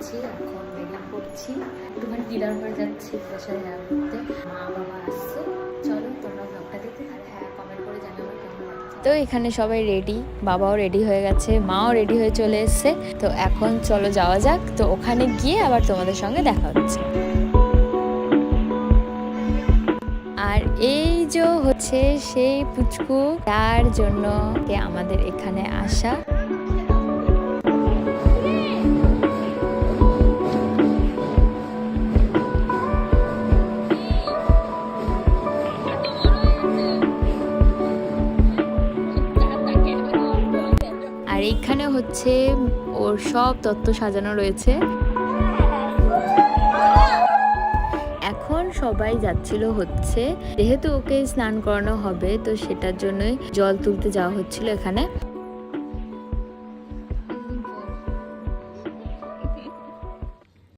যাচ্ছি, এখন বেরিয়ে পড়ছি, একটুখানি দিদার ঘরে যাচ্ছি, ওদের সাথে দেখা করতে। মা বাবা আসছে, চলো তোমরা ব্লগটা দেখতে। আর হ্যাঁ, কমেন্ট করে জানাবো কেমন লাগছে। তো এখানে সবাই রেডি, বাবাও রেডি হয়ে গেছে, মাও রেডি হয়ে চলে এসছে। তো এখন চলো যাওয়া যাক, তো ওখানে গিয়ে আবার তোমাদের সঙ্গে দেখা হচ্ছে। আর এই যে হচ্ছে সেই পুচকু, তার জন্য আমাদের এখানে আসা। আর এইখানে হচ্ছে ওর সব তত্ত্ব সাজানো রয়েছে। এখন সবাই যাচ্ছিল হচ্ছে, যেহেতু ওকে স্নান করানো হবে, তো সেটার জন্যই জল তুলতে যাওয়া হচ্ছিল এখানে।